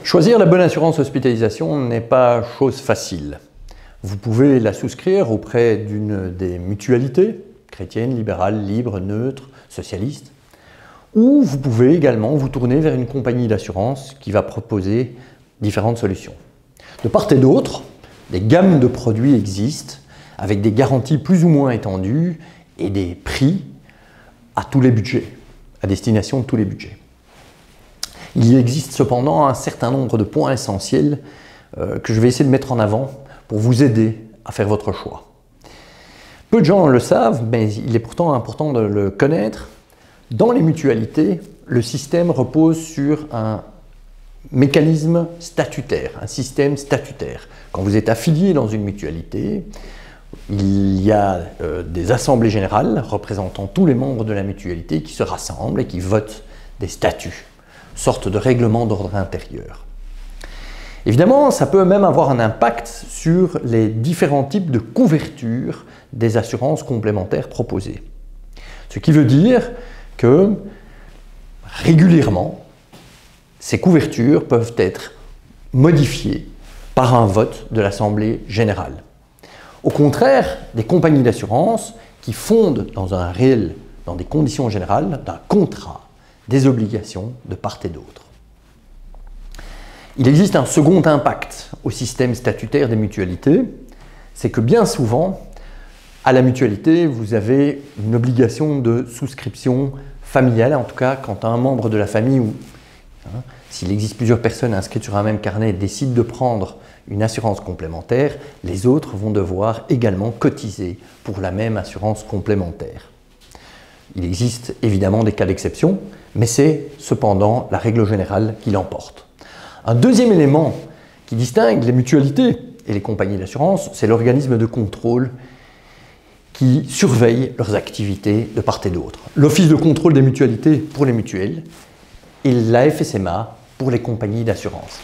Choisir la bonne assurance hospitalisation n'est pas chose facile. Vous pouvez la souscrire auprès d'une des mutualités, chrétienne, libérale, libre, neutre, socialiste, ou vous pouvez également vous tourner vers une compagnie d'assurance qui va proposer différentes solutions. De part et d'autre, des gammes de produits existent avec des garanties plus ou moins étendues et des prix à tous les budgets, à destination de tous les budgets. Il y existe cependant un certain nombre de points essentiels que je vais essayer de mettre en avant pour vous aider à faire votre choix. Peu de gens le savent, mais il est pourtant important de le connaître. Dans les mutualités, le système repose sur un mécanisme statutaire, un système statutaire. Quand vous êtes affilié dans une mutualité, il y a des assemblées générales représentant tous les membres de la mutualité qui se rassemblent et qui votent des statuts, sorte de règlement d'ordre intérieur. Évidemment, ça peut même avoir un impact sur les différents types de couverture des assurances complémentaires proposées. Ce qui veut dire que régulièrement, ces couvertures peuvent être modifiées par un vote de l'Assemblée générale. Au contraire, des compagnies d'assurance qui fondent dans des conditions générales d'un contrat, des obligations de part et d'autre. Il existe un second impact au système statutaire des mutualités, c'est que bien souvent, à la mutualité, vous avez une obligation de souscription familiale, en tout cas quand un membre de la famille ou s'il existe plusieurs personnes inscrites sur un même carnet décident de prendre une assurance complémentaire, les autres vont devoir également cotiser pour la même assurance complémentaire. Il existe évidemment des cas d'exception, mais c'est cependant la règle générale qui l'emporte. Un deuxième élément qui distingue les mutualités et les compagnies d'assurance, c'est l'organisme de contrôle qui surveille leurs activités de part et d'autre. L'Office de contrôle des mutualités pour les mutuelles et la FSMA pour les compagnies d'assurance.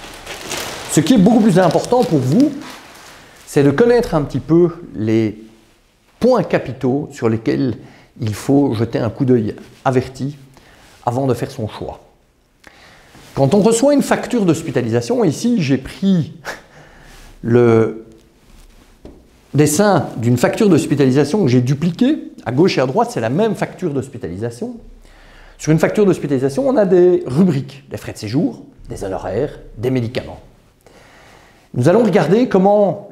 Ce qui est beaucoup plus important pour vous, c'est de connaître un petit peu les points capitaux sur lesquels il faut jeter un coup d'œil averti avant de faire son choix. Quand on reçoit une facture d'hospitalisation, ici j'ai pris le dessin d'une facture d'hospitalisation que j'ai dupliquée. À gauche et à droite, c'est la même facture d'hospitalisation. Sur une facture d'hospitalisation, on a des rubriques, des frais de séjour, des honoraires, des médicaments. Nous allons regarder comment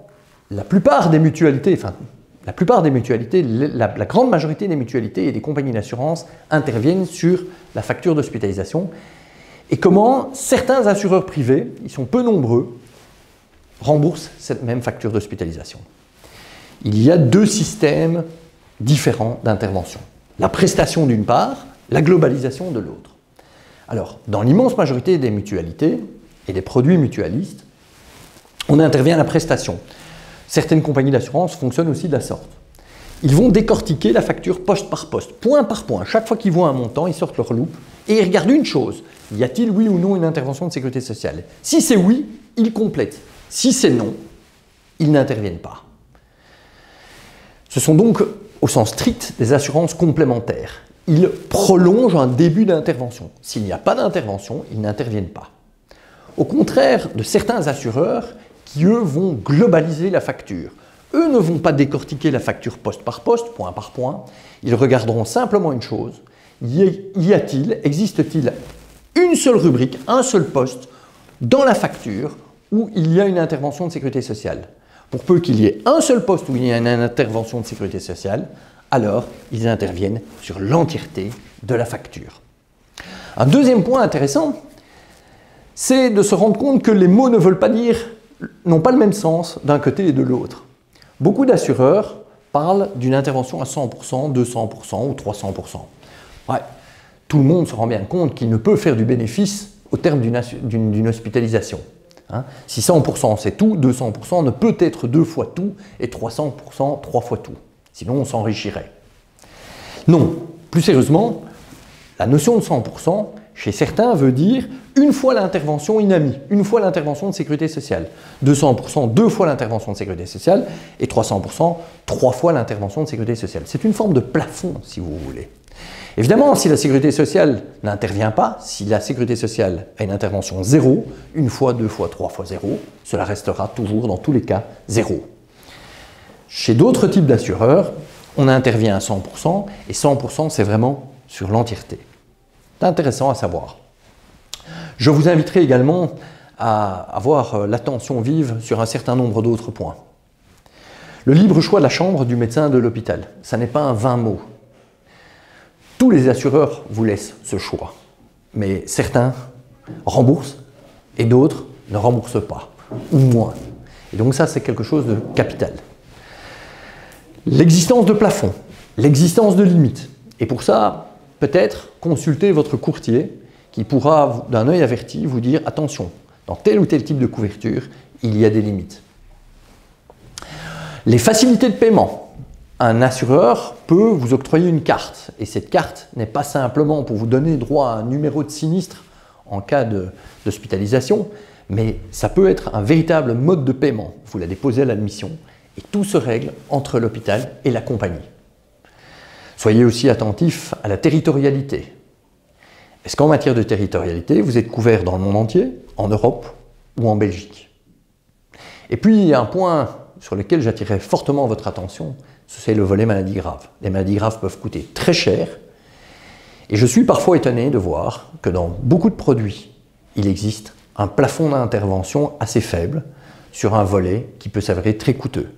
la plupart des mutualités, la grande majorité des mutualités et des compagnies d'assurance interviennent sur la facture d'hospitalisation et comment certains assureurs privés, ils sont peu nombreux, remboursent cette même facture d'hospitalisation. Il y a deux systèmes différents d'intervention. La prestation d'une part, la globalisation de l'autre. Alors, dans l'immense majorité des mutualités et des produits mutualistes, on intervient à la prestation. Certaines compagnies d'assurance fonctionnent aussi de la sorte. Ils vont décortiquer la facture poste par poste, point par point. Chaque fois qu'ils voient un montant, ils sortent leur loupe et ils regardent une chose. Y a-t-il oui ou non une intervention de sécurité sociale? Si c'est oui, ils complètent. Si c'est non, ils n'interviennent pas. Ce sont donc, au sens strict, des assurances complémentaires. Ils prolongent un début d'intervention. S'il n'y a pas d'intervention, ils n'interviennent pas. Au contraire de certains assureurs qui, eux, vont globaliser la facture. Eux ne vont pas décortiquer la facture poste par poste, point par point. Ils regarderont simplement une chose. Existe-t-il une seule rubrique, un seul poste dans la facture où il y a une intervention de sécurité sociale? Pour peu qu'il y ait un seul poste où il y a une intervention de sécurité sociale, alors ils interviennent sur l'entièreté de la facture. Un deuxième point intéressant, c'est de se rendre compte que les mots n'ont pas le même sens d'un côté et de l'autre. Beaucoup d'assureurs parlent d'une intervention à 100%, 200% ou 300%. Ouais, tout le monde se rend bien compte qu'il ne peut faire du bénéfice au terme d'une hospitalisation. Si 100% c'est tout, 200% ne peut être 2 fois tout et 300% 3 fois tout. Sinon on s'enrichirait. Non, plus sérieusement, la notion de 100% chez certains veut dire une fois l'intervention INAMI, une fois l'intervention de sécurité sociale. 200%, 2 fois l'intervention de sécurité sociale et 300%, 3 fois l'intervention de sécurité sociale. C'est une forme de plafond si vous voulez. Évidemment, si la sécurité sociale n'intervient pas, si la sécurité sociale a une intervention 0, une fois, 2 fois, 3 fois 0, cela restera toujours dans tous les cas 0. Chez d'autres types d'assureurs, on intervient à 100% et 100% c'est vraiment sur l'entièreté. C'est intéressant à savoir. Je vous inviterai également à avoir l'attention vive sur un certain nombre d'autres points. Le libre choix de la chambre du médecin de l'hôpital, ça n'est pas un vain mot. Tous les assureurs vous laissent ce choix, mais certains remboursent et d'autres ne remboursent pas, ou moins. Et donc ça, c'est quelque chose de capital. L'existence de plafonds, l'existence de limites. Et pour ça, peut-être consulter votre courtier qui pourra, d'un œil averti, vous dire « Attention, dans tel ou tel type de couverture, il y a des limites. » Les facilités de paiement. Un assureur peut vous octroyer une carte. Et cette carte n'est pas simplement pour vous donner droit à un numéro de sinistre en cas d'hospitalisation, mais ça peut être un véritable mode de paiement. Vous la déposez à l'admission et tout se règle entre l'hôpital et la compagnie. Soyez aussi attentifs à la territorialité. Est-ce qu'en matière de territorialité, vous êtes couvert dans le monde entier, en Europe ou en Belgique? Et puis, il y a un point sur lequel j'attirerai fortement votre attention, c'est le volet maladie grave. Les maladies graves peuvent coûter très cher et je suis parfois étonné de voir que dans beaucoup de produits, il existe un plafond d'intervention assez faible sur un volet qui peut s'avérer très coûteux.